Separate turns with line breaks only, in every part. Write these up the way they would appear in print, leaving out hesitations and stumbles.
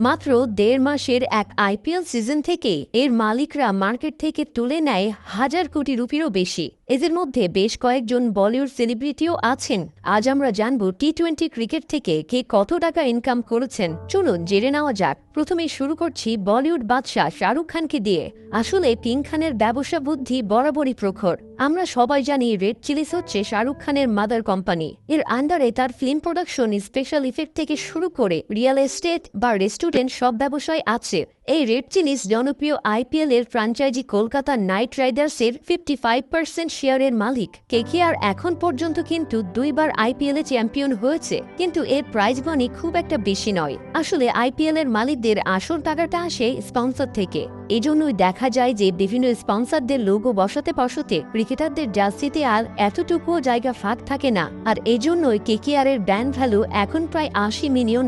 মাত্র ১.৫ মাসের এক আইপিএল সিজন থেকে এর মালিকরা মার্কেট থেকে তুলে নেয় হাজার কোটি রুপিরও বেশি। এদের মধ্যে বেশ কয়েকজন বলিউড সেলিব্রিটিও আছেন। আজ আমরা জানব টি-20 ক্রিকেট থেকে কে কত টাকা ইনকাম করেছেন। চলুন জেনে নেওয়া যাক। প্রথমে শুরু করছি বলিউড বাদশাহ শাহরুখ খানকে দিয়ে। আসলে কিং খানের ব্যবসা বুদ্ধি বরাবরই প্রখর। আমরা সবাই জানি রেড চিলিস হচ্ছে শাহরুখ খানের মাদার কোম্পানি। এর আন্ডারে তার ফিল্ম প্রোডাকশন, স্পেশাল ইফেক্ট থেকে শুরু করে রিয়েল এস্টেট বা রেস্টুরেন্ট সব ব্যবসায় আছে। এই রেড চিলিস জনপ্রিয় আইপিএল এর ফ্র্যাঞ্চাইজি কলকাতা নাইট রাইডার্সের 55% শেয়ারের মালিক। কেকেআর এখন পর্যন্ত কিন্তু 2বার আইপিএল এ চ্যাম্পিয়ন হয়েছে, কিন্তু এর প্রাইজ মানি খুব একটা বেশি নয়। আসলে আইপিএল এর মালিকদের আসল টাকাটা আসে স্পন্সর থেকে। এজন্যই দেখা যায় যে বিভিন্ন স্পন্সরদের লোগো বসাতে ক্রিকেটারদের জার্সিতে আর এতটুকুও জায়গা ফাঁক থাকে না। আর এজন্যই কেকেআর এর ব্র্যান্ড ভ্যালু এখন প্রায় $80 মিলিয়ন।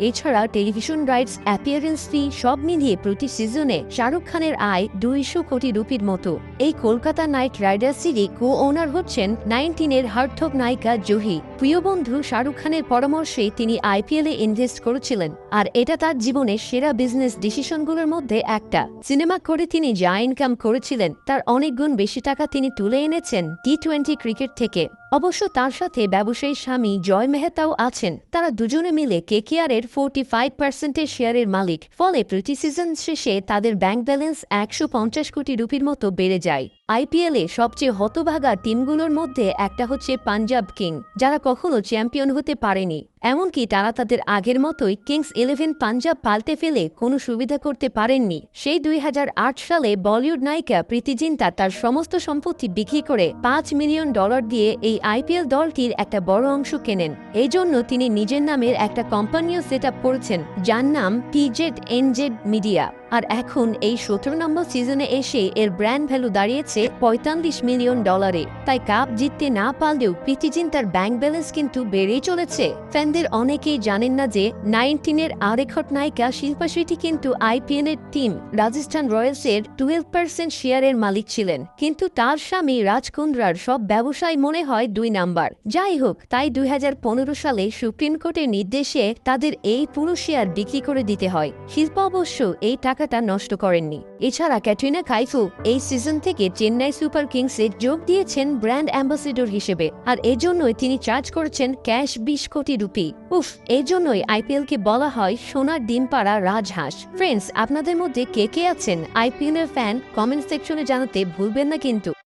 এছাড়া টেলিভিশন রাইটস, অ্যাপিয়ারেন্স ফি সব মিলিয়ে প্রতি সিজনে শাহরুখ খানের আয় 200 কোটি রুপির মতো। এই কলকাতা নাইট রাইডার্সেরই কো ওনার হচ্ছেন 19 হার্থক নায়িকা জুহি। প্রিয় বন্ধু শাহরুখ খানের পরামর্শে তিনি আইপিএল এ ইনভেস্ট করেছিলেন, আর এটা তার জীবনের সেরা বিজনেস ডিসিশনগুলোর মধ্যে একটা। সিনেমা করে তিনি যা ইনকাম করেছিলেন তার অনেক গুণ বেশি টাকা তিনি তুলে এনেছেন টি-20 ক্রিকেট থেকে। অবশ্য তার সাথে ব্যবসায়ী স্বামী জয় মেহতাও আছেন। তারা দুজনে মিলে কেকেআর এর 45% শেয়ারের মালিক। ফলে প্রতি সিজন শেষে তাদের ব্যাংক ব্যালেন্স 150 কোটি রুপির মতো বেড়ে যায়। আইপিএল এ সবচেয়ে হতভাগা টিমগুলোর মধ্যে একটা হচ্ছে পাঞ্জাব কিং, যারা কখনো চ্যাম্পিয়ন হতে পারেনি। এমনকি তারা তাদের আগের মতোই কিংস 11 পাঞ্জাব পাল্টে ফেলে কোনো সুবিধা করতে পারেননি। সেই 2008 সালে বলিউড নায়িকা প্রীতি জিন্টা তার সমস্ত সম্পত্তি বিক্রি করে $5 মিলিয়ন দিয়ে এই আইপিএল দলটির একটা বড় অংশ কেনেন। এই জন্য তিনি নিজের নামের একটা কোম্পানিও সেট আপ করেছেন, যার নাম PZNZ মিডিয়া। আর এখন এই 17 নম্বর সিজনে এসে এর ব্র্যান্ড ভ্যালু দাঁড়িয়েছে $45 মিলিয়ন। তাই কাপ জিততে না পারলেও প্রীতি জিন্টার ব্যাংক ব্যালেন্স কিন্তু বেড়েই চলেছে। ফ্যানদের অনেকেই জানেন না যে 19 আরেক হট নায়িকা শিল্পা শেট্টি কিন্তু আইপিএল এর টিম রাজস্থান রয়্যালসের 12% শেয়ারের মালিক ছিলেন, কিন্তু তার স্বামী রাজ কুন্দ্রার সব ব্যবসায় মনে হয় 2 নাম্বার। যাই হোক, তাই 2015 সালে সুপ্রিম কোর্টের নির্দেশে তাদের এই পুরো শেয়ার বিক্রি করে দিতে হয়। শিল্পা অবশ্য এই টাকাটা নষ্ট করেননি। এছাড়া ক্যাটরিনা কাইফও এই সিজন থেকে চেন্নাই সুপার কিংসে যোগ দিয়েছেন ব্র্যান্ড অ্যাম্বাসেডর হিসেবে, আর এজন্যই তিনি চার্জ করেছেন ক্যাশ 20 কোটি রুপি। এই জন্যই আইপিএল কে বলা হয় সোনার ডিম পাড়া রাজহাঁস। ফ্রেন্ডস, আপনাদের মধ্যে কে কে আছেন আইপিএল এর ফ্যান? কমেন্ট সেকশনে জানাতে ভুলবেন না কিন্তু।